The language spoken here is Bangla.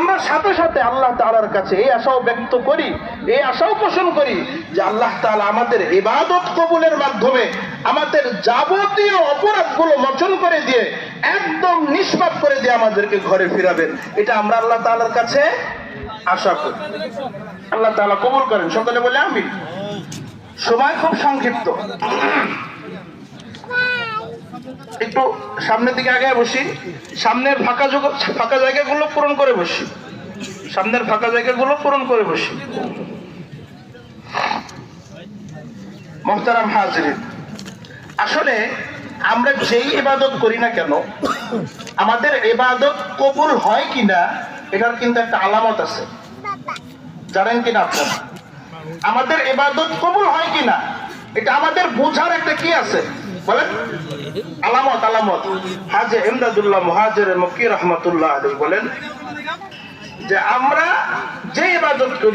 আমরা সাথে সাথে আল্লাহ তাআলার কাছে এই আশাও ব্যক্ত করি, এই আশাও পোষণ করি যে আল্লাহ তাআলা আমাদের ইবাদত কবুলের মাধ্যমে আমাদের যাবতীয় অপরাধগুলো মোচন করে দিয়ে একদম নিষ্পাপ করে দিয়ে আমাদেরকে ঘরে ফিরাবেন। এটা আমরা আল্লাহ তাআলার কাছে আশা করি। আল্লাহ তাআলা কবুল করেন। সকলে বলে আমিন। সময় খুব সংক্ষিপ্ত, একটু সামনের দিকে আগে বসি, সামনের ফাঁকা জায়গাগুলো পূরণ করে বসি, সামনের ফাঁকা জায়গাগুলো পূরণ করে বসি। মুহতারাম হাজিরিন, আসলে আমরা যেই ইবাদত করি না কেন, আমাদের ইবাদত কবুল হয় কিনা এটার কিন্তু একটা আলামত আছে, জানেন কিনা আপনারা? আমাদের ইবাদত কবুল হয় কিনা এটা আমাদের বোঝার একটা কি আছে বলেন? আলামত। হাজী ইমদাদুল্লাহ মুহাজির মক্কি রাহমাতুল্লাহ আলাইহি বলেন যে আমরা যে ইবাদত করি